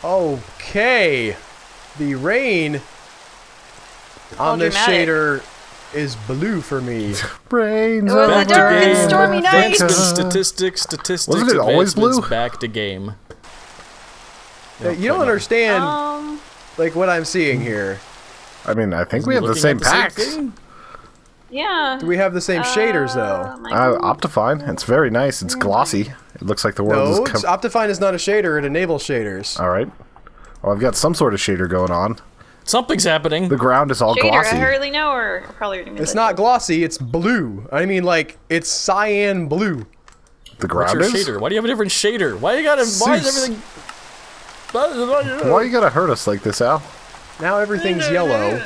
Okay. The rain on this shader is blue for me. Brains. It was a dark and stormy night. Statistics. Wasn't it always blue? Back to game. You don't understand, like, what I'm seeing here. I mean, I think we have the same packs. Yeah. Do we have the same shaders, though? Optifine. It's very nice. It's glossy. It looks like the world is... Optifine is not a shader. It enables shaders. All right. Well, I've got some sort of shader going on. Something's happening. The ground is all glossy. I hardly know, or probably gonna be It's not glossy. It's blue. I mean, like, it's cyan blue. The ground What's your is? shader? Why do you have a different shader? Why you gotta... Why is everything... Why you gotta hurt us like this, Al? Now everything's yellow.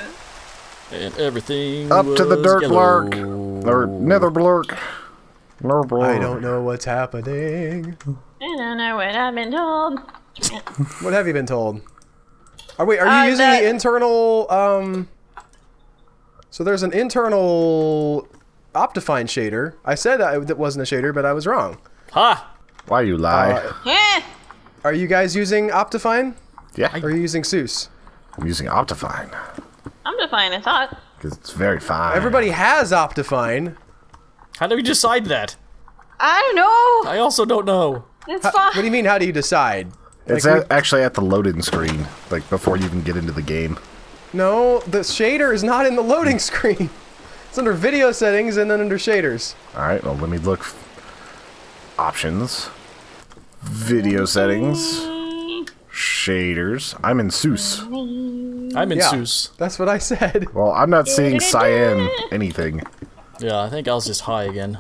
And everything Up to the dirt yellow. blark. Or Netherblock. I don't know what's happening. I don't know what I've been told. What have you been told? Are you using the internal, So there's an internal Optifine shader. I said that wasn't a shader, but I was wrong. Ha! Why you lie? Are you guys using Optifine? Yeah. Or are you using Seuss? I'm using Optifine. I'm defined, I thought. Because it's very fine. Everybody has Optifine. How do we decide that? I don't know. I also don't know. It's What fine. do you mean, how do you decide? It's Like, actually at the loading screen, like before you even get into the game. No, the shader is not in the loading screen. It's under video settings and then under shaders. Alright, well, let me look. Options. Video settings. Shaders. I'm in Seuss. I'm in Yeah, Seuss. that's what I said. Well, I'm not seeing cyan anything. Yeah, I think I was just high again.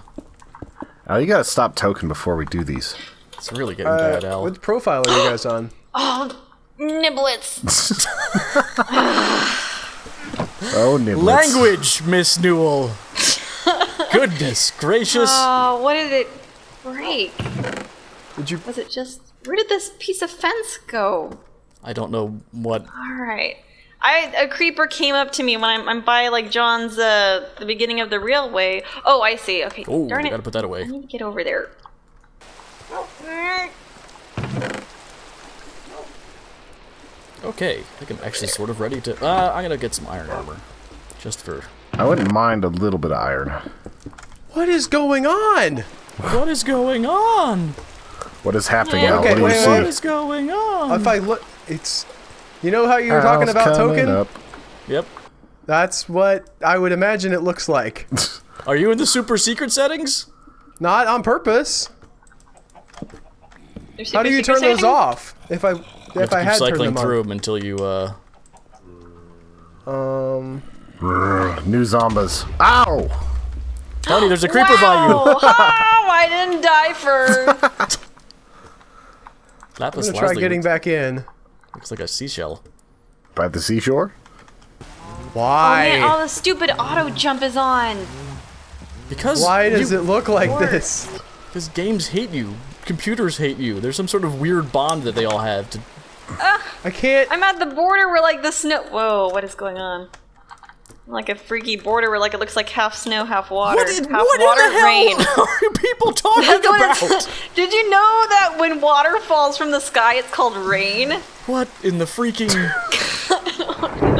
Now, you gotta stop token before we do these. It's really getting bad, Al. What profile are you guys on? Oh, niblets. Oh, niblets. Language, Miss Newell. Goodness gracious. Oh, what did it break? Did you? Was it just... Where did this piece of fence go? I don't know what... Alright. A creeper came up to me when I'm by, like, John's, the beginning of the railway. Oh, I see. Okay, Oh, darn it. gotta put that away. I need to get over there. Okay, I think I'm actually sort of ready to... I'm gonna get some iron armor. Just for... I wouldn't mind a little bit of iron. What is going on? What is going on? What is happening Yeah. now? Okay, What do you wait, see? What is going on? If I look, it's... You know how you were talking Al's about coming token? up. Yep. That's what I would imagine it looks like. Are you in the super secret settings? Not on purpose. There's How do super you turn secret those settings? off? If I You have to keep had turned cycling them through on. them until you, Brr, new zombies. Ow! Tony, there's a creeper by you! Oh, I didn't die first. I'm Lapis gonna try lazuli getting back in. looks like a seashell. By the seashore? Why? Man, all the stupid auto jump is on. Because Why does it look like work. this? Because games hate you. Computers hate you. There's some sort of weird bond that they all have to... I can't. I'm at the border where, like, the snow... Whoa, what is going on? Like a freaky border where, like, it looks like half snow, half water. What half in water, the hell rain. are you people talking That's what about? Did you know that when water falls from the sky, it's called rain? What in the freaking...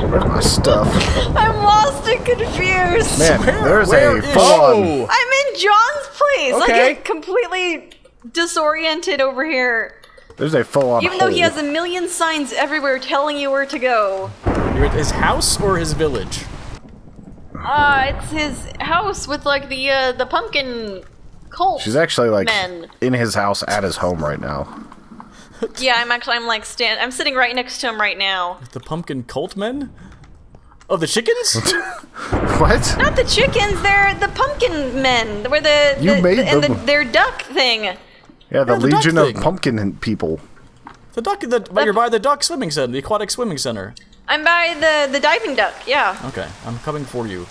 Where's my stuff? I'm lost and confused. Man, there's where a is- full-on... Oh! I'm in John's place. I Okay. get completely disoriented over here. There's a full-on Even though he hole. has a million signs everywhere telling you where to go. You're at his house or his village? It's his house with, like, the pumpkin cult. She's actually, like, men. in his house at his home right now. Yeah, I'm sitting right next to him right now. The pumpkin cult men? Oh, the chickens? What? Not the chickens, they're the pumpkin men. Where You made them. their duck thing. Yeah, the Yeah, the duck Legion of thing. Pumpkin people. You're by the duck swimming center, the aquatic swimming center. I'm by the diving duck, yeah. Okay, I'm coming for you.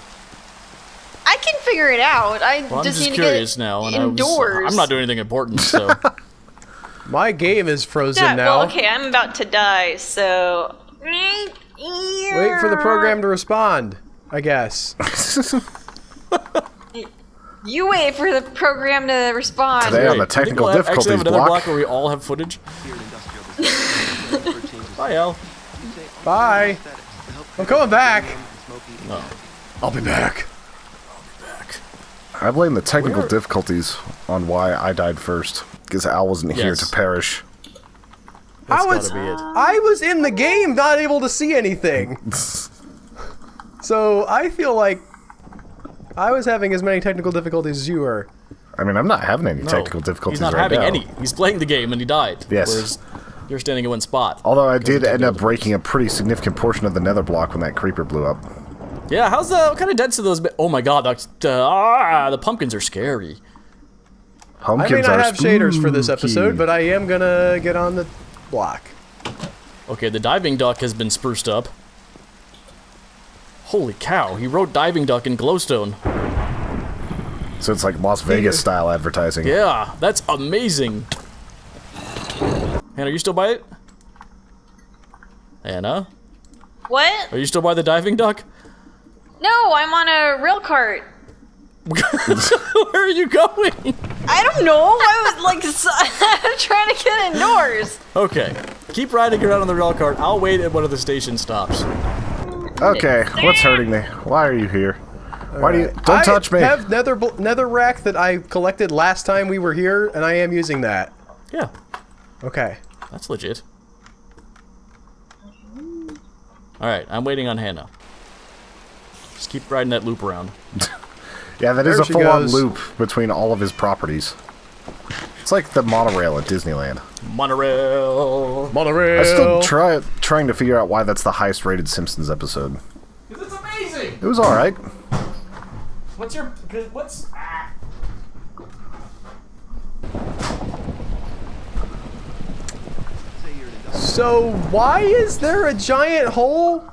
I can figure it out. I Well, I'm just just need curious to get now, and indoors. I'm not doing anything important, so... My game is frozen Yeah, now. well, okay, I'm about to die, so... Wait for the program to respond, I guess. You wait for the program to respond. Today on the I think technical we'll actually have difficulties another block. block where we all have footage. Bye, Al. Bye. I'm coming back. No. I'll be back. I blame the technical difficulties on why I died first. Because Al wasn't here to perish. That's I was, gotta be it. I was in the game, not able to see anything. So I feel like I was having as many technical difficulties as you were. I mean, I'm not having any No, technical difficulties he's not right having now. any. He's playing the game and he died. Yes. Whereas you're standing in one spot. Although I did end up breaking a pretty significant portion of the Netherblock when that creeper blew up. Yeah, what kind of deads do those? Oh my God, the pumpkins are scary. Pumpkins I may not are have shaders for this spooky. episode, but I am gonna get on the block. Okay, the diving duck has been spruced up. Holy cow, he wrote diving duck in glowstone. So it's like Las Vegas style advertising. Yeah, that's amazing. Hannah, are you still by it? Hannah? What? Are you still by the diving duck? No, I'm on a rail cart. Where are you going? I don't know. I was like I'm trying to get indoors. Okay, keep riding around on the rail cart. I'll wait at one of the station stops. Okay, what's hurting me? Why are you here? Why do you... Don't touch me! I have netherrack that I collected last time we were here, and I am using that. Yeah, Okay. that's legit. Alright, I'm waiting on Hannah. Just keep riding that loop around. Yeah, that is There a she full-on goes. loop between all of his properties. It's like the monorail at Disneyland. Monorail! Monorail. I still trying to figure out why that's the highest rated Simpsons episode. Because it's amazing! It was alright. What's... So why is there a giant hole?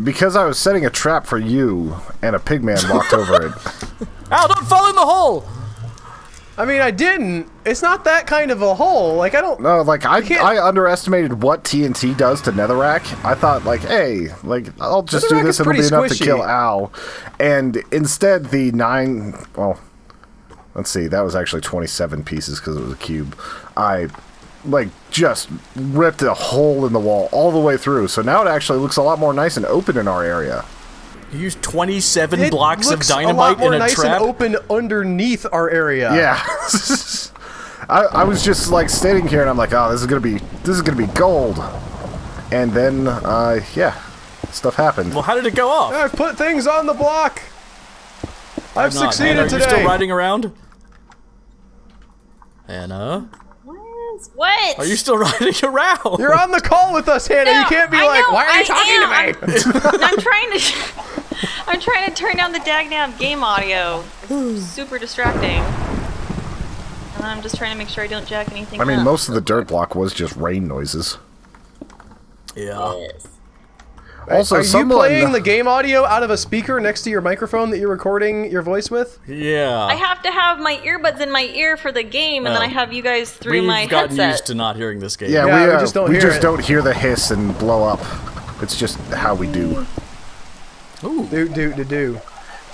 Because I was setting a trap for you, and a pigman walked over it. Al, don't fall in the hole! I mean, I didn't. It's not that kind of a hole. Like, I don't... No, like, can't- I underestimated what TNT does to Netherrack. I thought, like, hey, like, I'll just do Netherrack this is and it'll be pretty enough to squishy. kill Al. And instead, the 9... Well, let's see, that was actually 27 pieces because it was a cube. I, like, just ripped a hole in the wall all the way through. So now it actually looks a lot more nice and open in our area. You used 27 It blocks of looks dynamite a lot more in a nice trap? and open underneath our area. Yeah. I was just like standing here and I'm like, oh, this is gonna be gold. And then yeah, stuff happened. Well, how did it go off? I've put things on the block. I've Not. succeeded Hannah, are today. you still riding around? Hannah? What? Are you still riding around? You're on the call with us, Hannah. No, You can't be I like, know, why are you I talking to me? I'm trying to turn down the dagnam game audio. It's super distracting. And I'm just trying to make sure I don't jack anything I mean, up. most of the dirt block was just rain noises. Yeah. Yes. Also, Are you someone playing the game audio out of a speaker next to your microphone that you're recording your voice with? Yeah. I have to have my earbuds in my ear for the game, and then I have you guys through We've my gotten headset. used to not hearing this game. Yeah, Yeah, we we just don't we hear just it. don't hear the hiss and blow up. It's just how we do. Ooh. Do.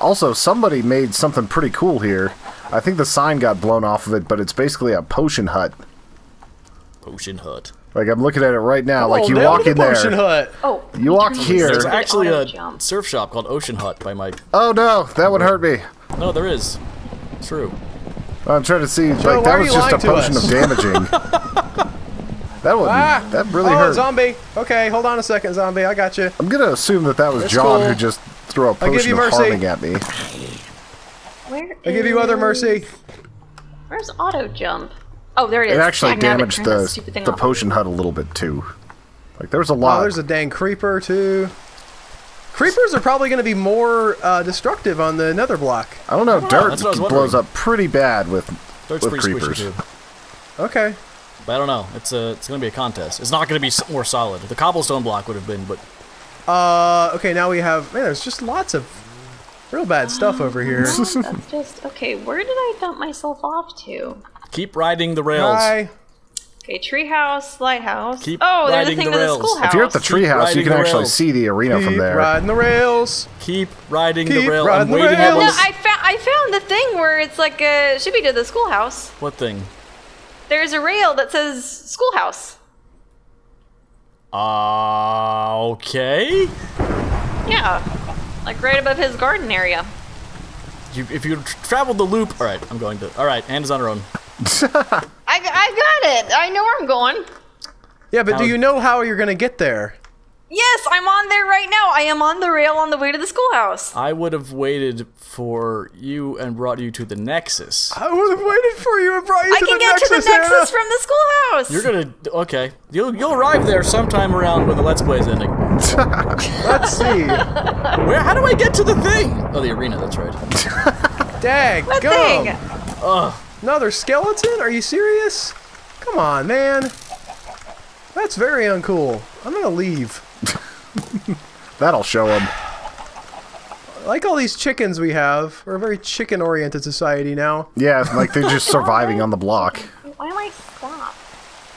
Also, somebody made something pretty cool here. I think the sign got blown off of it, but it's basically a potion hut. Potion hut. Like, I'm looking at it right now. Come like, on you down walk to in the there. Potion Hut. Oh, You walk turn here. There's the actually auto a jump. surf shop called Ocean Hut by Mike. Oh no, that would hurt me. No, there is. True. I'm trying to see. Joe, Like, why that are was you just a lying to potion us? of damaging. That really oh, hurt. zombie. Okay, hold on a second, zombie. I got you. I'm gonna assume that was That's John cool. who just threw a give potion you of mercy. harming at me. Where I give you other is- mercy. Where's auto jump? Oh, there it is. It actually Dang, now I haven't damaged turned that stupid thing the off. potion hut a little bit too. Like, there was a Oh, lot. there's a dang creeper, too. Creepers are probably going to be more destructive on the Netherblock. I don't know. Dirt that's what I was blows wondering. up pretty bad with Dirt's pretty creepers. squishy too. Okay. But I don't know. It's gonna be a contest. It's not gonna be more solid. The cobblestone block would have been, but Okay, now we have... Man, there's just lots of real bad stuff over here. That's just... Okay, where did I dump myself off to? keep riding the rails. Hi. Okay, treehouse, lighthouse. Keep oh, there's a riding thing the to the rails. schoolhouse. If you're at the treehouse, you riding can the actually rails. see the arena from Keep there. riding the rails. Keep riding the Keep rail. riding I'm the waiting on rails. No, this. I found the thing where it's like should be to the schoolhouse. What thing? There's a rail that says schoolhouse. Okay. Yeah, like right above his garden area. If you traveled the loop, all right. I'm going to. All right, Anna's on her own. I got it. I know where I'm going. Yeah, but How- do you know how you're gonna get there? Yes, I'm on there right now. I am on the rail on the way to the schoolhouse. I would have waited for you and brought you to the Nexus. I would have waited for you and brought you I to can the get Nexus, to the Anna. Nexus from the schoolhouse. You're gonna okay. You'll arrive there sometime around when the Let's Play's ending. Let's see. How do I get to the thing? Oh, the arena. That's right. Dag, What gum. thing? Another skeleton? Are you serious? Come on, man. That's very uncool. I'm gonna leave. That'll show him. I like all these chickens we have. We're a very chicken-oriented society now. Yeah, like they're just surviving on the block. Why am I stopped?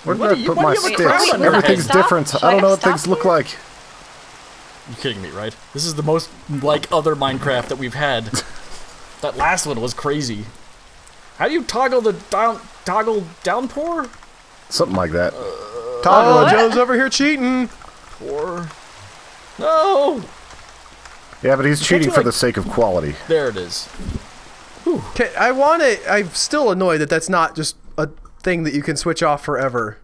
Where did What I do you- put why my do you have a sticks? crown on your Everything's head? different. Should I don't I know what stop things look you? like. You kidding me, right? This is the most like other Minecraft that we've had. That last one was crazy. How do you toggle the downpour? Something like that. Oh, Joe's over here cheating. Pour. No. Yeah, but he's cheating you, for like- the sake of quality. There it is. Okay, I want it. I'm still annoyed that that's not just a thing that you can switch off forever.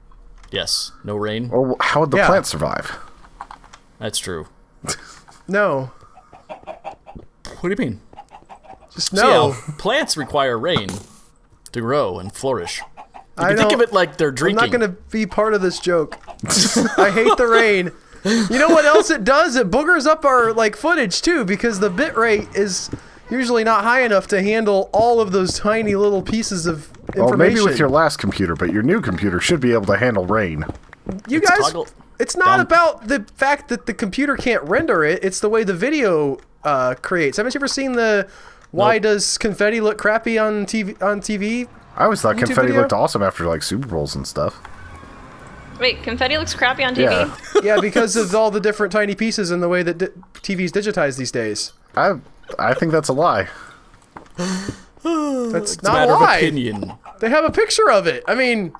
Yes. No rain. Or how would the Yeah. plant survive? That's true. No. What do you mean? Just See no. how plants require rain to grow and flourish. You I can think of don't- it like they're I'm drinking. not gonna be part of this joke. I hate the rain. You know what else it does? It boogers up our footage too, because the bit rate is usually not high enough to handle all of those tiny little pieces of information. Well, maybe with your last computer, but your new computer should be able to handle rain. You It's guys, toggle it's not down. about the fact that the computer can't render it. It's the way the video creates. Haven't you ever seen the "Why Nope. does confetti look crappy on TV?" I always thought YouTube confetti video? looked awesome after like Super Bowls and stuff. Wait, confetti looks crappy on TV? Yeah, Yeah, because of all the different tiny pieces and the way that TV's digitized these days. I think that's a lie. That's It's a not matter a of lie. opinion. They have a picture of it. I mean,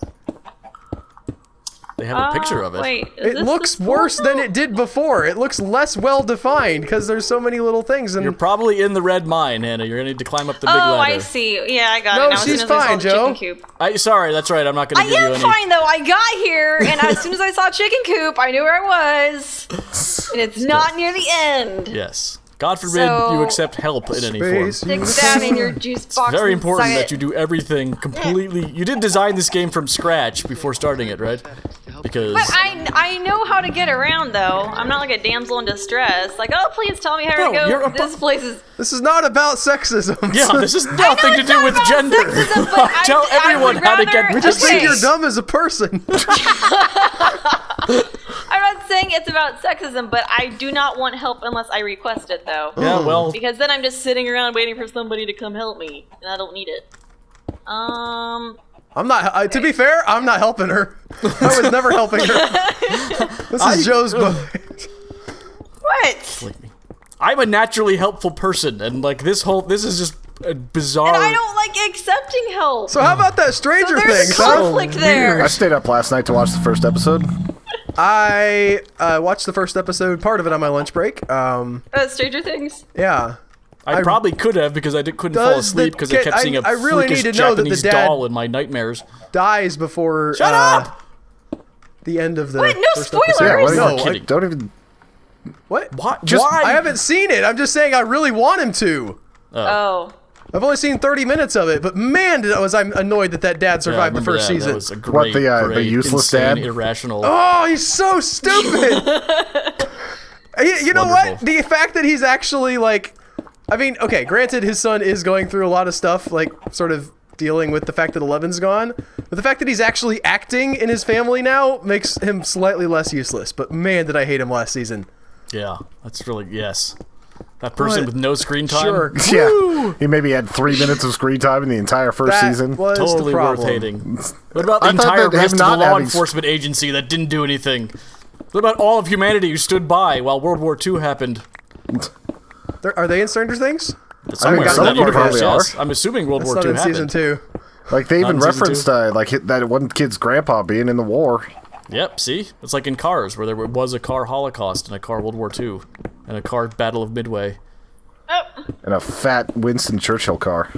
They have a picture of it. Wait, is it this looks the worse photo? than it did before. It looks less well defined because there's so many little things. And You're probably in the red mine, Hannah. You're gonna need to climb up the big Oh, ladder. I see. Yeah, I got No, it now. As she's soon as I saw fine, the Joe. chicken coop. Sorry, that's right. I'm not gonna I give you am any. fine though. I got here, and as soon as I saw chicken coop, I knew where I was, and it's not near the end. Yes. God forbid So- you accept help in any form. Space. Stick that in your juice box. Very and important suck that it. you do everything completely. You did design this game from scratch before starting it, right? Because But I know how to get around though. I'm not like a damsel in distress. Like, oh, please tell me how No, to you're go. a This place is. This is not about sexism. yeah, this is nothing to it's do not with about gender. sexism, but Tell I everyone would how to get. rather- We just think Okay. you're dumb as a person. I'm not saying it's about sexism, but I do not want help unless I request it though. Yeah, well, Because then I'm just sitting around waiting for somebody to come help me, and I don't need it. I'm not. To be fair, I'm not helping her. I was never helping her. This is Joe's book. What? I'm a naturally helpful person, and like this is just a bizarre. And I don't like accepting help. So how about that Stranger There's Things? Huh? conflict there. I stayed up last night to watch the first episode. I watched the first episode, part of it on my lunch break. Stranger Things. Yeah. I probably could have because I couldn't fall Does the asleep because I kid- kept seeing a I really freakish need to know that the Japanese dad- doll in my nightmares. Dies before Shut up! the end of the What? No first spoilers! Yeah, episode. what No, kidding. don't even. what? What? Just- Why? I haven't seen it. I'm just saying I really want him to. Oh. I've only seen 30 minutes of it, but man, I'm annoyed that dad Yeah, I survived the remember first that. season. That was a great, the great, useless insane, dad? irrational. Oh, he's so stupid. You know what? wonderful. The fact that he's actually I mean, okay, granted his son is going through a lot of stuff, sort of dealing with the fact that Eleven's gone, but the fact that he's actually acting in his family now makes him slightly less useless. But man, did I hate him last season. Yeah, that's really yes. That person What? with no screen time. Sure. Yeah, Woo! he maybe had 3 minutes of screen time in the entire first That season. was Totally the worth problem. hating. What about the I thought entire that him rest of the not law having- enforcement agency that didn't do anything? What about all of humanity who stood by while World War II happened? Are they in Stranger Things? Somewhere some in of that them universe, probably yes. are. I'm assuming World That's War not II in season happened. 2. Like they even Not in season referenced that one kid's grandpa being in the war. Yep, see? It's like in Cars, where there was a car Holocaust and a car World War II, and a car Battle of Midway. Oh. And a fat Winston Churchill car.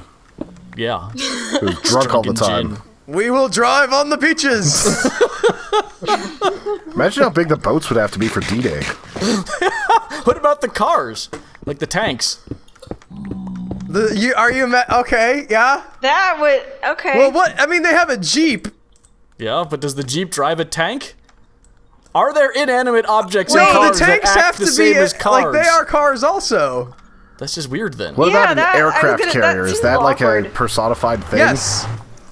Yeah. Who's drunk all the Drunken time. gin. We will drive on the beaches. Imagine how big the boats would have to be for D-Day. What about the cars? Like the tanks? Okay, yeah. That would okay. Well, what? I mean, they have a Jeep. Yeah, but does the Jeep drive a tank? Are there inanimate objects in No, cars the tanks that have act the to same be as cars? like they are cars also. That's just weird then. What Yeah, about an that- I was aircraft gonna- that carrier? Is seems that like a awkward. personified thing? Yes.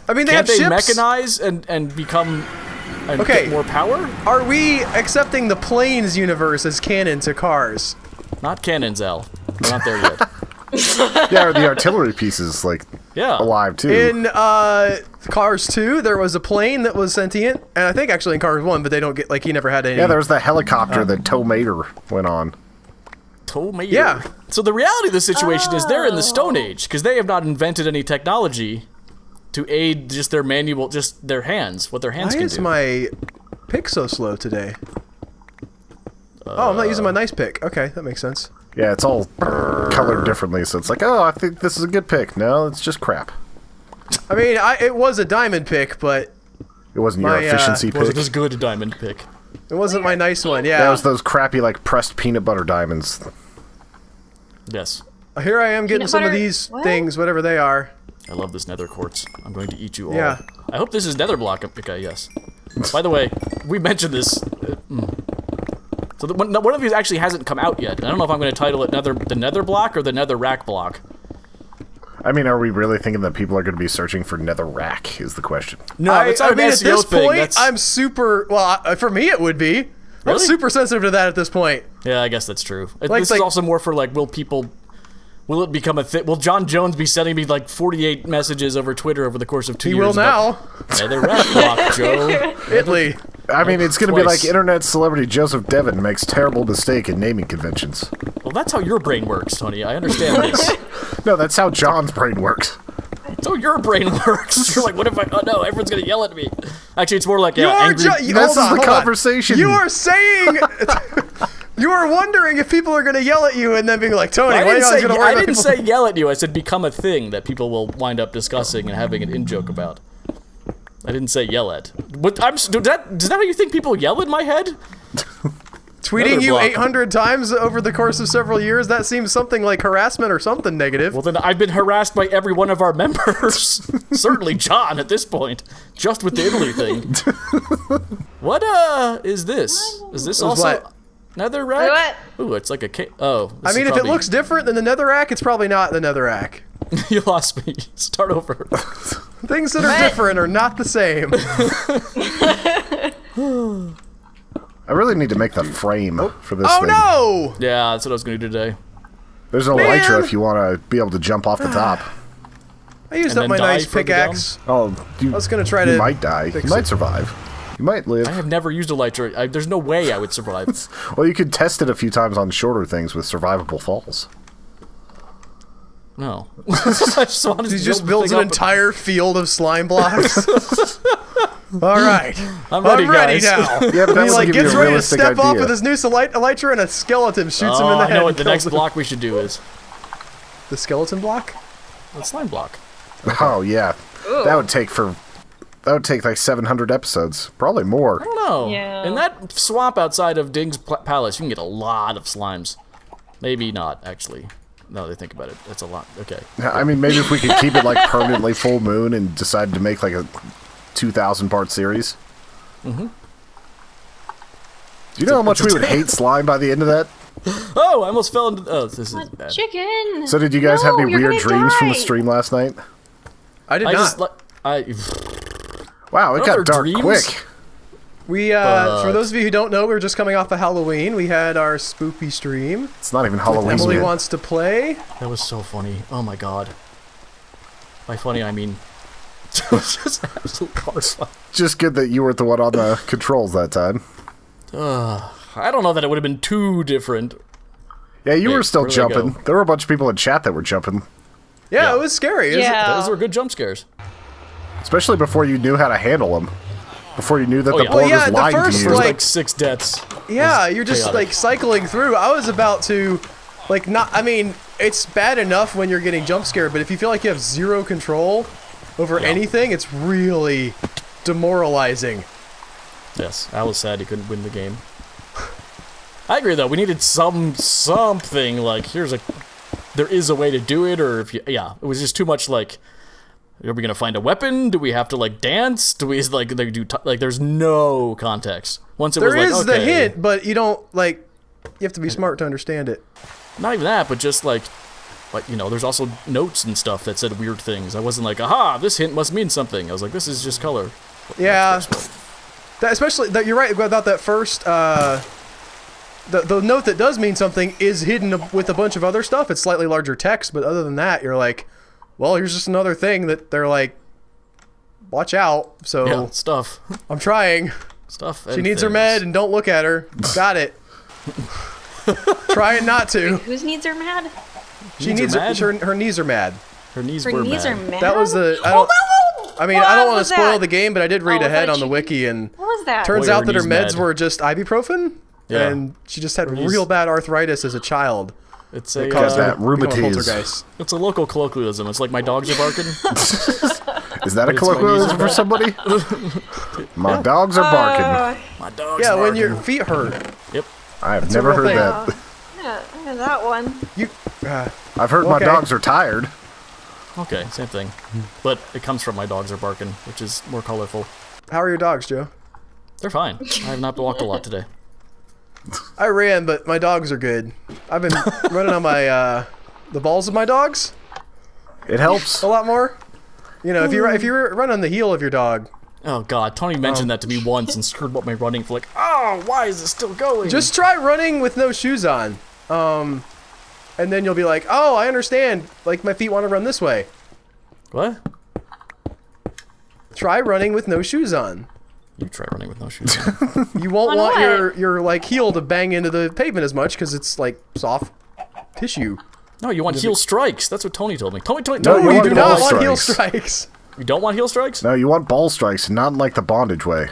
I mean, they Can't have they ships. mechanize and become and Okay. get more power? Are we accepting the planes universe as canon to cars? Not cannons, Al. We're not there yet. Yeah, or the artillery pieces, like, Yeah. alive too. In Cars 2, there was a plane that was sentient, and I think actually in Cars 1, but they don't get, like, he never had any. Yeah, there was the helicopter that Tow Mater went on. Tomato. Yeah. So the reality of the situation is they're in the Stone Age because they have not invented any technology to aid just their manual, just their hands, what their hands Why can is do. my pick so slow today? Oh, I'm not using my nice pick. Okay, that makes sense. Yeah, it's all colored differently, so it's like, oh, I think this is a good pick. No, it's just crap. I mean, it was a diamond pick, but It wasn't My, your efficiency Was it pick. as good a diamond pick? it wasn't my nice one. Yeah. That was those crappy, like, pressed peanut butter diamonds. Yes. Here I am getting Peanut some of butter- these what? things, whatever they are. I love this nether quartz. I'm going to eat you all. Yeah. I hope this is Netherblock. Okay, yes. By the way, we mentioned this. So one of these actually hasn't come out yet. I don't know if I'm going to title it the Netherblock or the Netherrack block. I mean, are we really thinking that people are going to be searching for netherrack, is the question. No, it's not I an mean, at SEO this thing. point, That's, I'm super. Well, for me, it would be. I'm Really? super sensitive to that at this point. yeah, I guess that's true. Like- This like- is also more for like, will it become a thing? Will John Jones be sending me like 48 messages over Twitter over the course of 2 He years? will now. Netherrack block, Joe. Italy. I mean, it's going to be Twice. like internet celebrity Joseph Devon makes terrible mistake in naming conventions. Well, that's how your brain works, Tony. I understand this. No, that's how John's brain works. That's how your brain works. You're like, what if I? Oh no, everyone's gonna yell at me. Actually, it's more like You are angry. This is the conversation. You are saying. You are wondering if people are going to yell at you and then being like, Tony, I why are you didn't, always say, going to worry I about didn't people? say yell at you. I said become a thing that people will wind up discussing and having an in-joke about. I didn't say yell at. What, is that how you think people yell in my head? Tweeting you Netherblock. 800 times over the course of several years, that seems something like harassment or something negative. Well, then I've been harassed by every one of our members. Certainly John at this point. Just with the Italy thing. What, is this? Is this also... what? Netherrack? What? Ooh, it's like a ca- Oh. I mean, if it looks different than the Netherrack, it's probably not the Netherrack. You lost me. Start over. Things that are different are not the same. I really need to make the frame for this Oh thing. no! Yeah, that's what I was going to do today. There's an Man. elytra if you want to be able to jump off the top. I used And up my then die nice further pickaxe. Oh, you, I was going to try you to. might die. You fix might it. survive. You might live. I have never used a elytra. There's no way I would survive. Well, you could test it a few times on shorter things with survivable falls. No. I just wanted He to just build builds the an thing up. entire field of slime blocks. All right, I'm ready, guys. now. Yeah, but that He would like give you gets a ready to realistic step off idea. with his new elytra, and a skeleton shoots him in Oh, the I head. know what and the kills next him. block we should do is. The skeleton block. The slime block. Oh yeah, that would take like 700 episodes, probably more. I don't know. Yeah. In that swamp outside of Ding's Palace, you can get a lot of slimes. Maybe not, actually. Now that I think about it, that's a lot. Okay. I mean, maybe if we could keep it like permanently full moon and decide to make like a 2,000 part series. Mm-hmm. Do you know how much we would hate slime by the end of that? Oh, I almost fell into. Oh, this is bad. Chicken. So did you guys have No, any you're weird gonna dreams from the die. stream last night? I did I not. just. Wow, it Other got dark dreams? quick. We, for those of you who don't know, we were just coming off of Halloween. We had our spoopy stream. It's not even Halloween Emily yet. wants to play. That was so funny. Oh my god. By funny, I mean. It was just absolute horrifying. Just good that you weren't the one on the controls that time. I don't know that it would have been too different. Yeah, you Hey, were still where did I jumping. go? There were a bunch of people in chat that were jumping. Yeah, Yeah. it was scary. It was- Yeah. Those were good jump scares. Especially before you knew how to handle them. Before you knew that Oh, the yeah. board Well, yeah, was the lying first, to you. There's like- like 6 deaths. Yeah, you're just chaotic. like cycling through. I was about to, like, not. I mean, it's bad enough when you're getting jump scared, but if you feel like you have zero control over anything, it's really demoralizing. Yes, I was sad he couldn't win the game. I agree though. We needed something like there is a way to do it, or if you, yeah, it was just too much. Like, are we gonna find a weapon? Do we have to like dance? Do we like they do like? There's no context. Once it There was like, is okay, the hint, but you don't like. You have to be smart to understand it. not even that, but just like you know, there's also notes and stuff that said weird things. I wasn't like, aha, this hint must mean something. I was like, this is just color. Yeah, especially that you're right about that first. The note that does mean something is hidden with a bunch of other stuff. It's slightly larger text, but other than that, you're like, well, here's just another thing that they're like, watch out. So Yeah, stuff, I'm trying. stuff. She needs her med, and don't look at her. Got it. Trying not to. Whose needs are mad? She Needs are needs mad? her knees are mad. Her knees Her were knees mad. are mad. That was the. I Hold don't. on. I mean, I don't What want was to spoil that? the game, but I did read Oh, ahead that on the she- wiki, and What was that? turns Boy, out her that her knees meds mad. were just ibuprofen, Yeah. and she just had knees- real bad arthritis as a child. It's That a caused her that to become a rheumatiz. poltergeist. it's a local colloquialism. It's like my dogs are barking. Is that a It's my colloquialism for somebody? My dogs are barking. My dogs. Yeah, when barking. your feet hurt. Yep. I have a never real heard thing. that. Yeah, that one. You. I've heard Okay. my dogs are tired. Okay, same thing. But it comes from my dogs are barking, which is more colorful. How are your dogs, Joe? They're fine. I have not walked a lot today. I ran, but my dogs are good. I've been running on my the balls of my dogs It helps. a lot more. You know, if you run on the heel of your dog, Oh god, Tony mentioned that to me once and screwed up my running for like, oh, why is it still going? just try running with no shoes on. And then you'll be like, oh, I understand. Like my feet want to run this way. What? Try running with no shoes on. You try running with no shoes on. You won't On want what? your like heel to bang into the pavement as much because it's like soft tissue. No, you want heel strikes. That's what Tony told me. Tony, No, you We want do ball not want heel strikes. strikes. You don't want heel strikes? No, you want ball strikes, not in like the bondage way.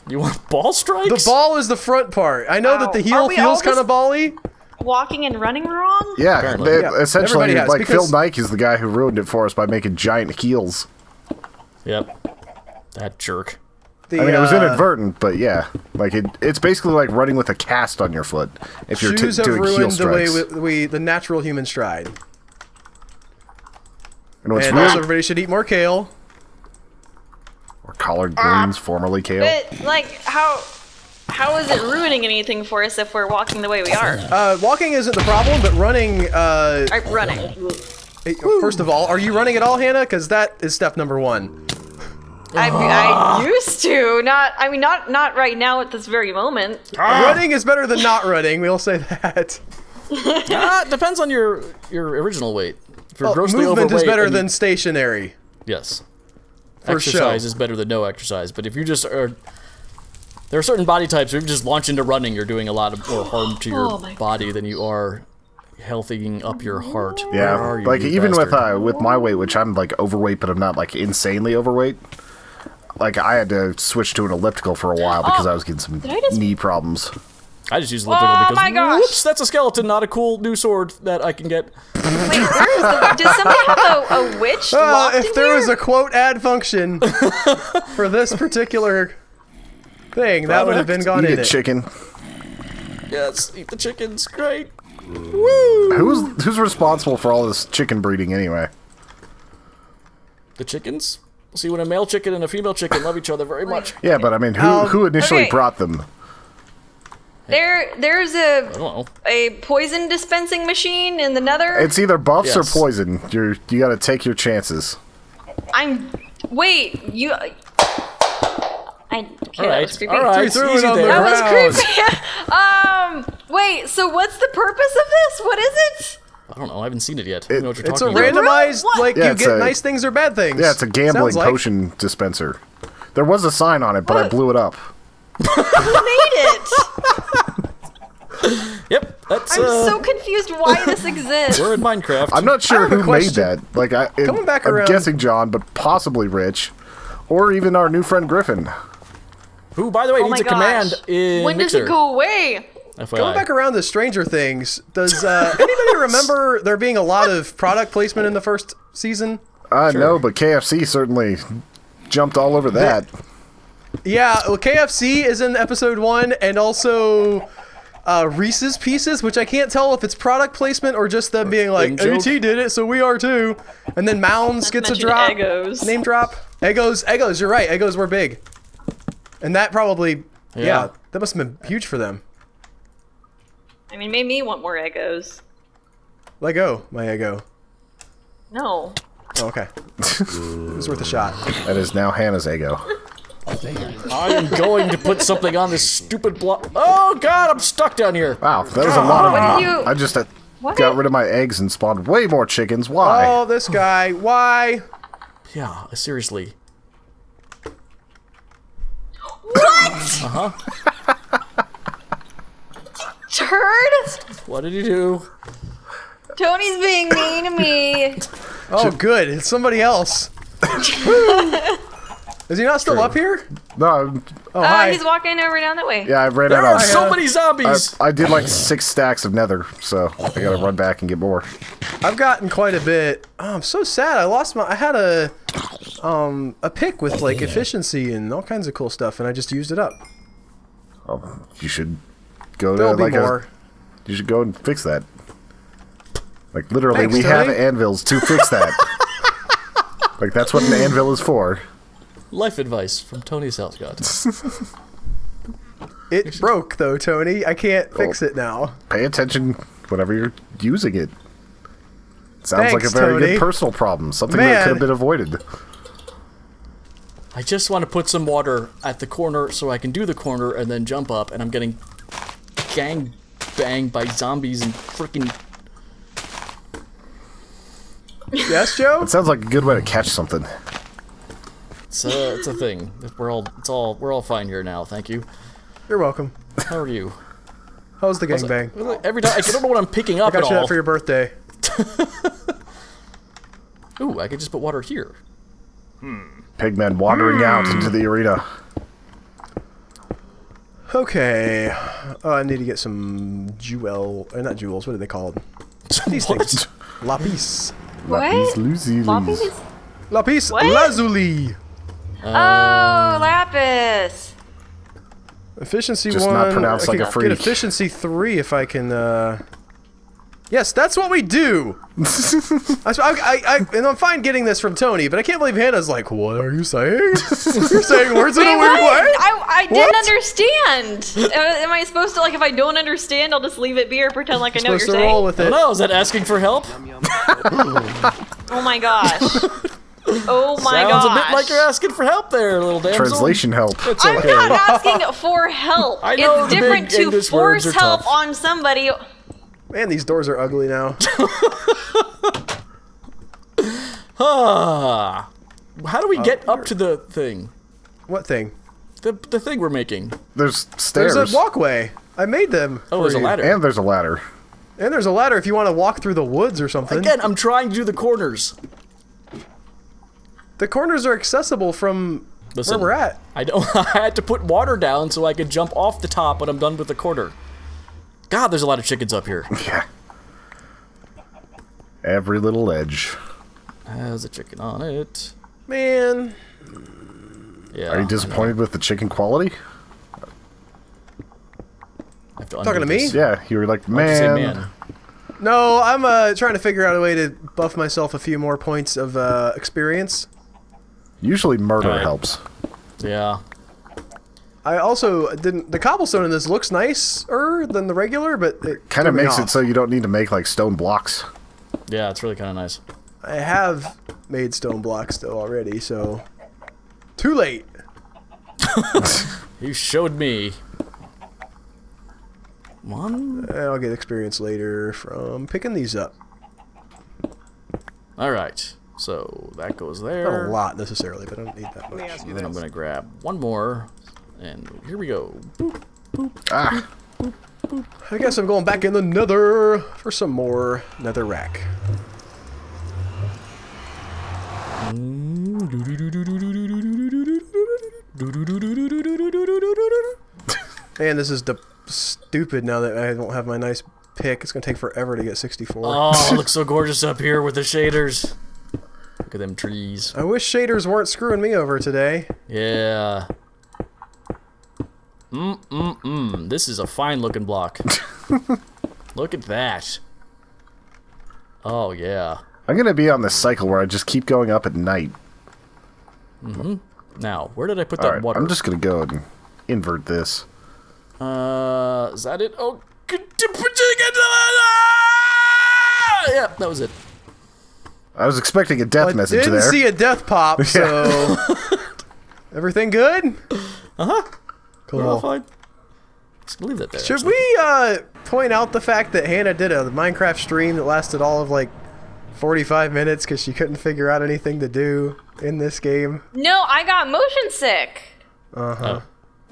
You want ball strikes? The ball is the front part. I know that the Ow. heel Are we all feels kind of just- bally. Walking and running wrong? Yeah, Apparently. they- Yeah, essentially, everybody has, like Phil because- Nike is the guy who ruined it for us by making giant heels. Yep. That jerk. The, I mean, it was inadvertent, but yeah, like it's basically like running with a cast on your foot if you're Shoes have doing heel ruined the way strikes. the natural human stride. And what's And also, weird, everybody should eat more kale. or collard greens, formerly kale. But, like, how is it ruining anything for us if we're walking the way we are? Walking isn't the problem, but running. Running. First of all, are you running at all, Hannah? Because that is step number one. I used to. Not right now at this very moment. Running is better than not running. We'll say that. It depends on your original weight. If you're Well, grossly movement is overweight better and you- than stationary. Yes. For Exercise sure. is better than no exercise. But if you just are... There are certain body types where if you just launch into running, you're doing a lot of more harm to your Oh my body than you are healthying up your heart. Where Yeah, are you, like you even bastard? with my weight, which I'm like overweight, but I'm not like insanely overweight. Like I had to switch to an elliptical for a while because I was getting some I just- knee problems. I just use elliptical Oh because, my gosh. whoops, that's a skeleton, not a cool new sword that I can get. Wait, where is the? Does somebody have a witch locked If in there here? was a quote add function for this particular thing, that would have been gone Eat in it, it. chicken. Yes, eat the chickens, great. Who's responsible for all this chicken breeding anyway? The chickens? See, when a male chicken and a female chicken love each other very much. Yeah, but I mean, who initially okay. brought them? There's I don't know. a poison dispensing machine in the Nether. It's either buffs or Yes. poison. You got to take your chances. Wait, you. Okay, that was Alright, creepy. alright, Threw it easy on the there. That was ground. creepy. Wait. So what's the purpose of this? What is it? I don't know, I haven't seen it yet. I don't know what you're It's a talking about. randomized, What? like, Yeah, you it's get a- nice things or bad things. Yeah, it's a gambling Sounds like. potion dispenser. There was a sign on it, but I What? blew it up. Who made it? Yep, that's, I'm so confused why this exists. we're in Minecraft. I'm not sure have a who made question. that. Like, Coming back I'm around- guessing John, but possibly Rich, or even our new friend Griffin. Who, by the way, Oh needs my a command gosh. in When does Mixer. it go away? FYI. Going back around to Stranger Things, does anybody remember there being a lot of product placement in the first season? No, but KFC certainly jumped all over that. Yeah, well, KFC is in episode 1, and also Reese's Pieces, which I can't tell if it's product placement or just them being like, in-joke. AT did it, so we are too. And then Mounds gets a mention drop. Eggos. Name drop. Eggos, you're right. Eggos were big. And that probably, yeah, that must have been huge for them. I mean, made me want more Eggos. Let go, my Eggo. No. Oh, okay. It was worth a shot. That is now Hannah's ego. I am going to put something on this stupid block. Oh god, I'm stuck down here. Wow, that was a lot of What did you- I just What? got rid of my eggs and spawned way more chickens. Why? Oh, this guy. Why? Yeah, seriously. What? Turd? What did you do? Tony's being mean to me. Oh, good. It's somebody else. Is he not still up here? No, Oh, hi. He's walking over down that way. yeah, I ran There out are of. so many zombies. I did like 6 stacks of nether, so I gotta run back and get more. I've gotten quite a bit. Oh, I'm so sad. I had a pick with like efficiency and all kinds of cool stuff, and I just used it up. Oh, you should go There'll to be like more. you should go and fix that. Like literally, Thanks, we have Tony. anvils to fix that. Like that's what an anvil is for. Life advice from Tony's Health God. It broke though, Tony. I can't fix it now. Pay attention whenever you're using it. Sounds like Thanks, a very Tony. good personal problem. Something that Man. could have been avoided. I just want to put some water at the corner so I can do the corner and then jump up, and I'm getting gang banged by zombies and freaking. Yes, Joe? It sounds like a good way to catch something. It's a thing. We're all fine here now. Thank you. You're welcome. How are you? How's the gangbang? Every time I don't know what I'm picking up Got at you all. that for your birthday. Ooh, I could just put water here. Pigmen wandering out into the arena. Okay. I need to get some not jewels. What are they called? These What? things. Lapis. What? Lapis? Lapis What? lazuli. Oh, lapis. Efficiency Just 1. not pronounced I like can a freak. Get efficiency 3 if I can. Yes, that's what we do. And I'm fine getting this from Tony, but I can't believe Hannah's like, what are you saying? You're saying words in a Wait, weird what? way? I What? didn't understand. Am I supposed to, like, if I don't understand, I'll just leave it be or pretend like I know what Supposed you're to roll saying? with I it. don't know. Is that asking for help? Oh my gosh. Oh my Sounds gosh. a bit like you're asking for help there, little damsel. Translation help. It's I'm okay. not asking for help. I know It's the different big to English force words are help tough. on somebody. Man, these doors are ugly now. Ah. How do we get up to the thing? What thing? The thing we're making. There's stairs. There's a walkway. I made them. Oh, for there's a you. ladder. And there's a ladder. And there's a ladder if you want to walk through the woods or something. Again, I'm trying to do the corners. The corners are accessible from Listen, where we're at. I had to put water down so I could jump off the top when I'm done with the corner. God, there's a lot of chickens up here. Yeah. Every little edge. Has a chicken on it. Man. Yeah. Are you disappointed with the chicken quality? I have to Talking to undo me? this. Yeah, you were like, Why'd you say man. man? No, I'm trying to figure out a way to buff myself a few more points of experience. Usually murder Alright. helps. Yeah. I also didn't. The cobblestone in this looks nicer than the regular, but it Kind of threw me makes it off. so you don't need to make like stone blocks. Yeah, it's really kind of nice. I have made stone blocks though already, so too late. You showed me. One. And I'll get experience later from picking these up. All right. So that goes Not there. a lot necessarily, but I don't need that much. And then I'm gonna grab one more, and here we go. Ah, I guess I'm going back in the nether for some more nether rack. Man, this is stupid now that I don't have my nice pick. It's gonna take forever to get 64. Oh, it looks so gorgeous up here with the shaders. Look at them trees. I wish shaders weren't screwing me over today. Yeah. This is a fine looking block. Look at that. Oh, yeah. I'm gonna be on this cycle where I just keep going up at night. Now, where did I put that Alright, water? I'm just gonna go and invert this. Is that it? Oh, yeah, that was it. I was expecting a death I message didn't there. see a death pop, so... Everything good? Cool. We're all fine. Just leave that there. Should actually. we point out the fact that Hannah did a Minecraft stream that lasted all of like 45 minutes because she couldn't figure out anything to do in this game? No, I got motion sick. Oh.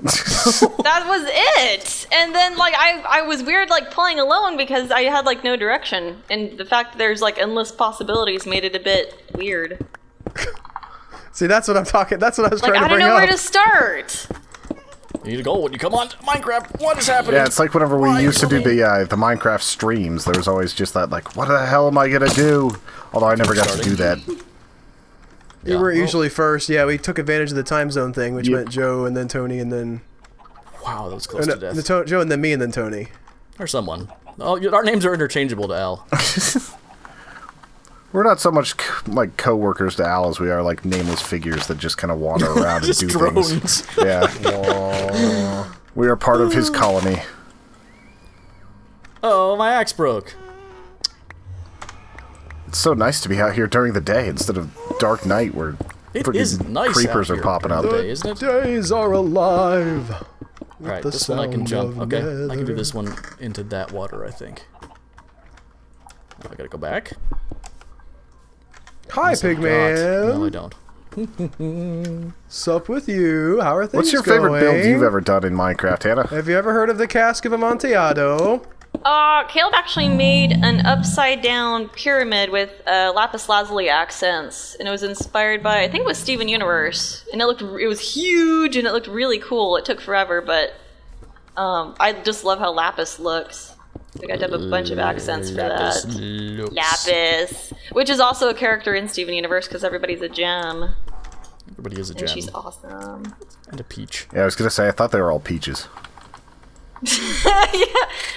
That was it. And then like I was weird like playing alone because I had like no direction, and the fact that there's like endless possibilities made it a bit weird. See, that's what I'm talking. That's what I was Like trying I to don't bring know up. where to start. You need a goal when you come on to Minecraft. What is happening? Yeah, it's like whenever we Why used to do for me? the Minecraft streams, there was always just that, like, what the hell am I gonna do? Although I never got to do that. We were usually first. Yeah, we took advantage of the time zone thing, which Yep. meant Joe and then Tony and then Wow, that was close to death. Joe and then me and then Tony. Or someone. Oh, our names are interchangeable to Al. We're not so much like co-workers to Al as we are like nameless figures that just kind of wander around and Just do drones. things. Yeah. We are part of his colony. Oh, my axe broke. It's so nice to be out here during the day instead of dark night where It freaking is nice creepers out are here popping up. during the day, isn't it? Days are alive. Alright, the this one I can sound jump. of Okay, I can do nether. this one into that water, I think. I gotta go back. Hi, Yes, I got. No, I Pigman. don't. Sup with you? How are things What's your favorite build going? you've ever done in Minecraft, Hannah? Have you ever heard of the Cask of Amontillado? Caleb actually made an upside down pyramid with lapis lazuli accents, and it was inspired by I think it was Steven Universe, and it was huge and it looked really cool. It took forever, but I just love how lapis looks. I got to have a bunch of accents for that. Lapis, which is also a character in Steven Universe because everybody's a gem, Everybody is a and gem. she's awesome. And a peach. Yeah, I was gonna say I thought they were all peaches.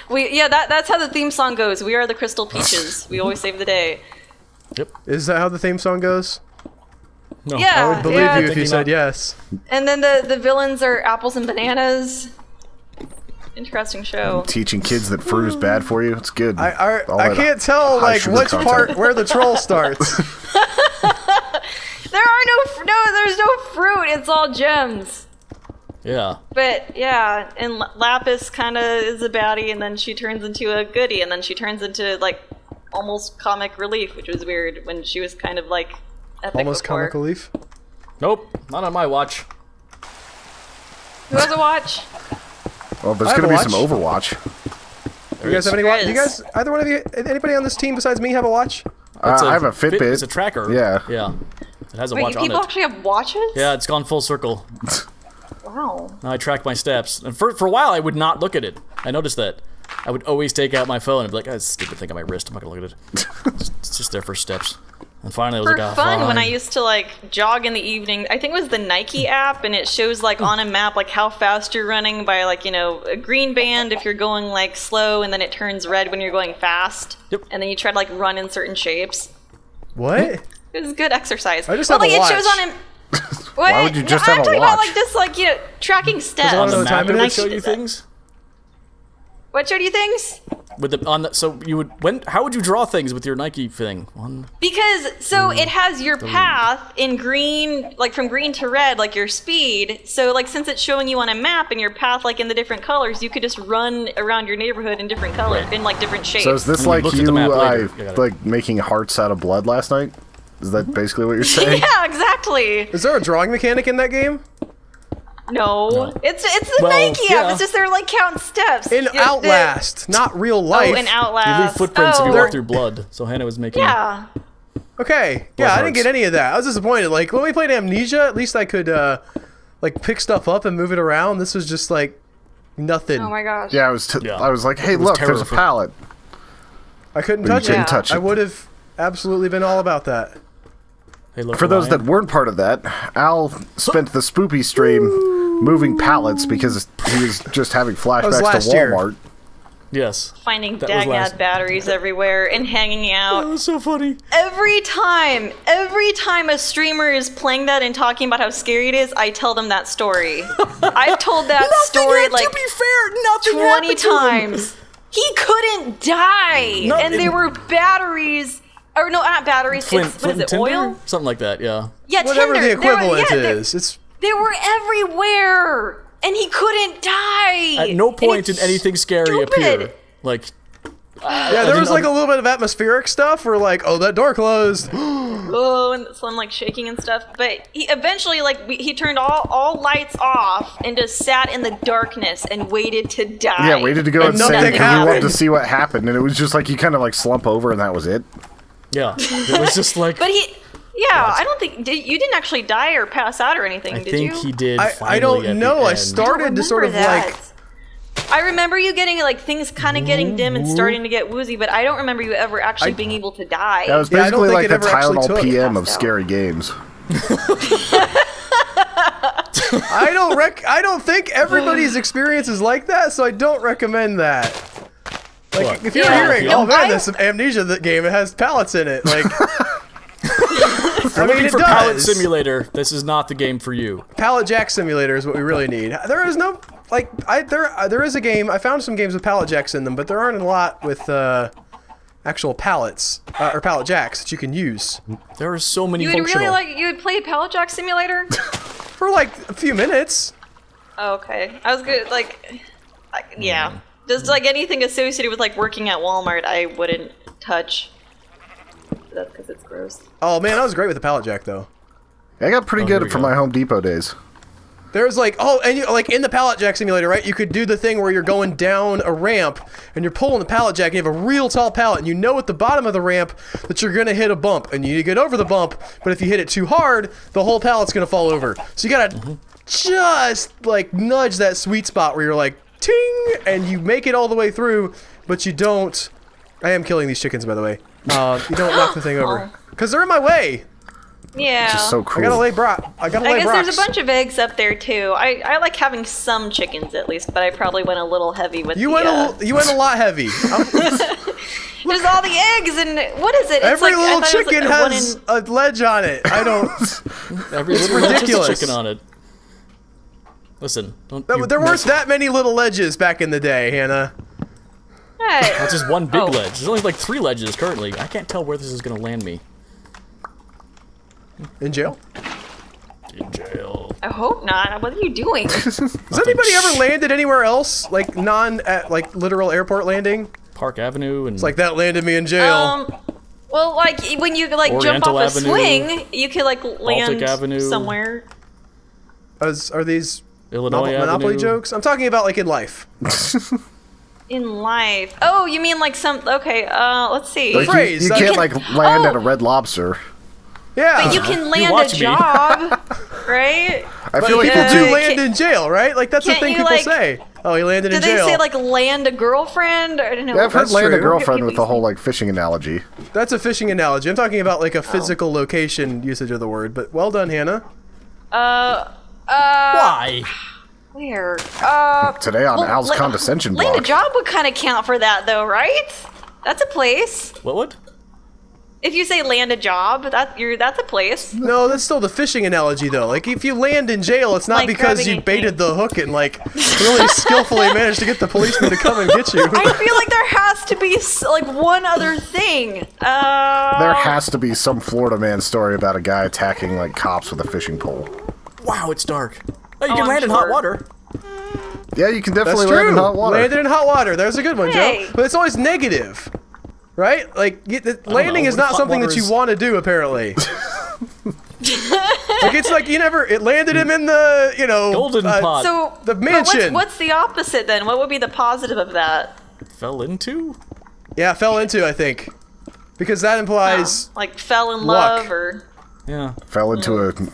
That's how the theme song goes. We are the Crystal Peaches. We always save the day. Yep. Is that how the theme song goes? No. Yeah. I would believe yeah. you if you Thinking said not- yes. And then the villains are apples and bananas. Interesting show. Teaching kids that fruit is bad for you. It's good. I All I that can't tell high like sugar which content. part where the troll starts. There's no fruit. It's all gems. Yeah. But yeah, and Lapis kind of is a baddie, and then she turns into a goodie, and then she turns into like almost comic relief, which was weird when she was kind of like epic Almost before. comic relief. Nope. Not on my watch. Who has a watch? Well, there's I have gonna a be some Overwatch. You guys have any There watch? You is. guys, either one of you, anybody on this team besides me have a watch? I have a Fitbit. It's a tracker. Yeah. Yeah. It has a Wait, watch on people it. actually have watches? Yeah, it's gone full circle. Wow. Now I track my steps. And for a while, I would not look at it. I noticed that. I would always take out my phone and be like, oh, that's a stupid thing on my wrist. I'm not going to look at it. It's just there for steps. And finally, I was For like, oh, fun, when fine. I used to like jog in the evening, I think it was the Nike app, and it shows like on a map like how fast you're running by like, you know, a green band if you're going like slow, and then it turns red when you're going fast. Yep. And then you try to like run in certain shapes. What? It was good exercise. I just well, have a like watch. it shows on him. What? Why would you just no, have I'm a talking about watch? like this, like, you know, tracking steps. I on don't the know map, the it time would show Nike you did that. things. What showed you things? With the on the so you would how would you draw things with your Nike thing? Because so it has your path in green, like from green to red, like your speed. So like since it's showing you on a map and your path like in the different colors, you could just run around your neighborhood in different colors, in like different shapes. So is this And we like looked at you the map later. I got it. like making hearts out of blood last night? Is that basically what you're saying? yeah, exactly. Is there a drawing mechanic in that game? No, it's the Well, Nike app. yeah. It's just they're like counting steps. In Yeah, Outlast, not real Oh, life. in Outlast. You leave footprints if you Oh. walk through blood. So Hannah was making. Yeah. Okay, Blood yeah, I didn't hearts. get any of that. I was disappointed. Like when we played Amnesia, at least I could like pick stuff up and move it around. This was just like Nothing. Oh my gosh. Yeah, I was like, hey, look, there's a terrifying. pallet. I couldn't But you touch it. couldn't touch I it. would have absolutely been all about that. Hey, look, For those Ryan. that weren't part of that, Al spent the spoopy stream moving pallets because he was just having flashbacks last to year. Walmart. Yes. Finding That was last- dagnabbed batteries everywhere and hanging That out. was so funny. Every time a streamer is playing that and talking about how scary it is, I tell them that story. I've told that story like to be fair, nothing 20 happened to him. times. He couldn't die, No, and there were batteries. Or no, not batteries. Flint, What is and it? tinder? Oil? Something like that, yeah. Yeah, Whatever tinder. the equivalent They were, is. It's They were everywhere, and he couldn't die. At no And point did it's anything scary stupid. appear. Like, yeah, there was like a little bit of atmospheric stuff where like, oh, that door closed. Oh, and so I'm like shaking and stuff. But he eventually, like, he turned all lights off and just sat in the darkness and waited to die. Yeah, waited to go And insane nothing because we wanted to happened. see what happened, and it was just like you kind of like slump over and that was it. yeah. It was just like, But I don't think you didn't actually die or pass out or anything, I did think you? he did. I finally don't at know. the I end. started to sort of Remember like. that. I remember you getting like things kind of getting dim and starting to get woozy, but I don't remember you ever actually being able to die. That was Yeah, I don't basically think like it the ever actually Tylenol took. PM of Passed out. scary games. I don't think everybody's experience is like that, so I don't recommend that. Like, What? if you're Yeah. hearing, No, oh man, I- this Amnesia game, it has pallets in it. Like, If you're I mean, looking it for Pallet does. Simulator, this is not the game for you. Pallet Jack Simulator is what we really need. There is no like, there is a game. I found some games with pallet jacks in them, but there aren't a lot with actual pallets or pallet jacks that you can use There are so many You would functional. really like you would play Pallet Jack Simulator? for like a few minutes. Oh, okay, I was good. Yeah, just like anything associated with like working at Walmart, I wouldn't touch. That's because it's gross. Oh man, I was great with the pallet jack though. I got pretty here we good from go. my Home Depot days. There's like, oh, and you like in the pallet jack simulator, right? You could do the thing where you're going down a ramp and you're pulling the pallet jack. And you have a real tall pallet, and you know at the bottom of the ramp that you're gonna hit a bump, and you need to get over the bump. But if you hit it too hard, the whole pallet's gonna fall over. So you gotta just like nudge that sweet spot where you're like, ting, and you make it all the way through, but you don't. I am killing these chickens, by the way. You don't knock the thing over because they're in my way. Yeah. Just so I cool. gotta lay I gotta lay I guess brocks. there's a bunch of eggs up there too. I like having some chickens at least, but I probably went a little heavy with You the. went a lot heavy. There's all the eggs and what is it? It's Every like, I little thought it was chicken like one has in- a ledge on it. I don't. Every It's little ledge has a ridiculous. chicken on it. Listen, don't. There weren't that many little ledges back in the day, Hannah. Hey. That's just one big Oh. ledge. There's only like 3 ledges currently. I can't tell where this is gonna land me. In jail? In jail. I hope not. What are you doing? Has anybody ever landed anywhere else, like like literal airport landing? Park Avenue and It's like that landed me in jail. Well, like when you like jump Oriental off a Avenue, swing, you could like land Avenue. somewhere. Are these Illinois Monopoly Avenue. jokes? I'm talking about like in life. In life. Oh, you mean like some? Okay. Let's see. Like, phrase, you like- can't like land Oh. at a Red Lobster. Yeah. But you can land a watch me. job, right? I feel like people Yeah. do Can't- land in jail, right? Like that's the can't thing you, people like- say. Oh, he landed in Did they jail. say like land a girlfriend? Or, I don't know. Yeah, I've heard That's land a true. girlfriend with the whole like fishing analogy. That's a fishing analogy. I'm talking about Oh. like a physical location usage of the word. But well done, Hannah. Why? Where? Today on Al's la- condescension Land a block. job would kind of count for that, though, right? That's a place. What would? If you say land a job, that's a place. No, that's still the fishing analogy, though. Like, if you land in jail, it's not Like because grabbing you a baited the hook and, like, really skillfully managed to get the policeman to come and get you. I feel like there has to be like one other thing. There has to be some Florida man story about a guy attacking like cops with a fishing pole. Wow, it's dark. Oh, you Oh, can I'm land in hot sure. water. Yeah, you can That's definitely true. land in hot water. Landed in hot water. There's a good one, Hey. Joe. But it's always negative, right? Like, landing know. is not Hot something water that you is- want to do, apparently. Like, it's like it landed him in the, Golden pot. So The but mansion. what's the opposite then? What would be the positive of that? Fell into? Yeah, fell into, I think. Because that implies Like fell in Luck. love or Yeah. Fell into a fell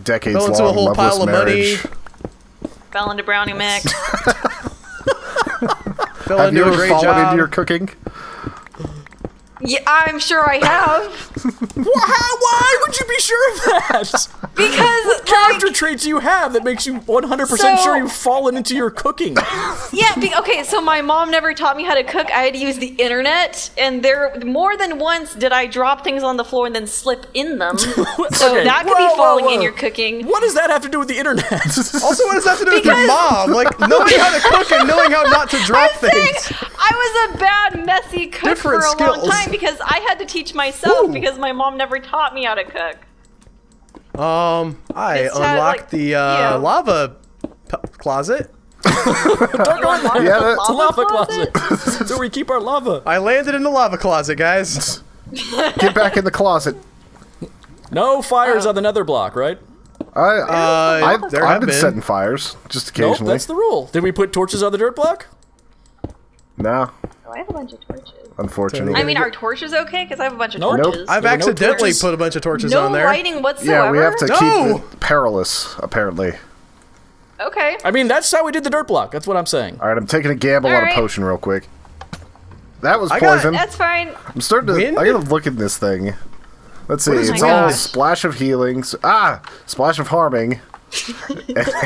decades-long into a whole loveless pile of marriage. money. Fell into brownie mix. Fell Have you into a ever great fallen job. into your cooking? Yeah, I'm sure I have. Why would you be sure of that? Because, Character traits you have that makes you 100% So- sure you've fallen into your cooking. yeah, okay, so my mom never taught me how to cook. I had to use the internet, and there more than once did I drop things on the floor and then slip in them. So Okay, that could whoa, be falling whoa, in whoa. your cooking. What does that have to do with the internet? Also, what does that have to do with your Because- mom? Like, knowing how to cook and knowing how not to drop I'm saying things. I was a bad, messy cook Different for a long skills. time because I had to teach myself Ooh. because my mom never taught me how to cook. I It's had, unlocked like, the yeah. lava closet. Don't go in there. Yeah, It's a lava closet? closet. That's where we keep our lava. I landed in the lava closet, guys. Get back in the closet. No fires on the Netherblock, right? I've there have been been. setting fires, just Nope, occasionally. that's the rule. Did we put torches on the dirt block? No, Oh, I have a bunch of torches. unfortunately. I mean, are torches okay? Because I have a bunch of Nope. torches. I've There were no accidentally torches. put a bunch of torches no on there. lighting whatsoever. Yeah, we have to No! keep it perilous, apparently. Okay. I mean, that's how we did the dirt block. That's what I'm saying. All right, I'm taking a gamble on a Alright. potion real quick. That was I got- poison. That's fine. I'm starting to. Wind? I gotta look at this thing. Let's see. is It's wind? all Gosh. splash of healing. Splash of harming.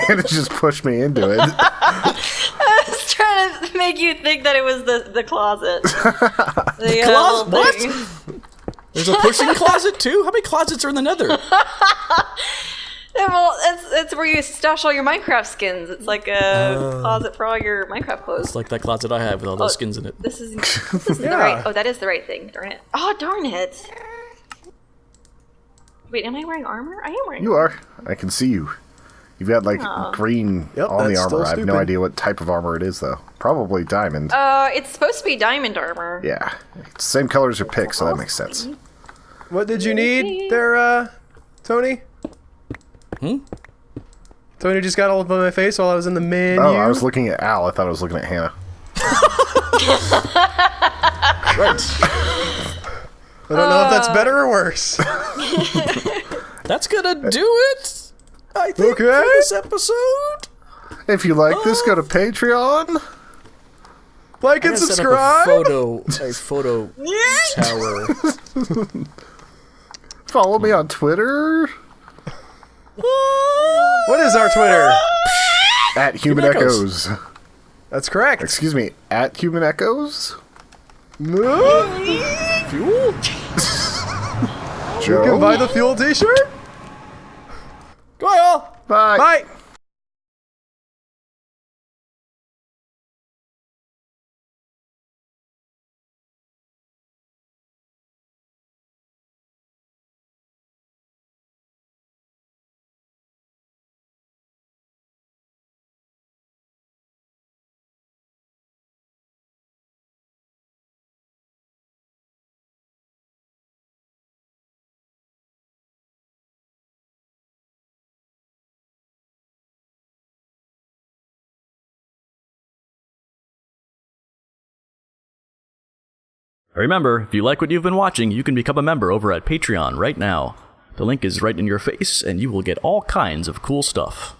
And it just pushed me into it. I was trying to make you think that it was the closet. The Closet? little What? thing. There's a pushing closet too? How many closets are in the Nether? Yeah, well, it's where you stash all your Minecraft skins. It's like a closet for all your Minecraft clothes. It's like that closet I have with all those skins in it. This isn't the Yeah. right. Oh, that is the right thing. Darn it. Oh, darn it. Wait, am I wearing armor? I am wearing. You are. I can see you. You've got like green Yep, on the that's armor. still I have no stupid. idea what type of armor it is though. Probably diamond. It's supposed to be diamond armor. Yeah. It's the same color as your pick, so that makes sense. What did you need there, Tony? Tony just got all up on my face while I was in the menu. Oh, I was looking at Al. I thought I was looking at Hannah. I don't know if that's better or worse. That's gonna do it, I think, Okay. for this episode. If you like this, go to Patreon. Like I'm and gonna set up subscribe. a photo tower. Follow me on Twitter What is our Twitter? at Human Human Echoes. Echoes. That's correct. Excuse me, at Human Echoes. Fuel? Joe. You can buy the fuel t-shirt. Goodbye, all. Bye. Bye. Remember, if you like what you've been watching, you can become a member over at Patreon right now. The link is right in your face, and you will get all kinds of cool stuff.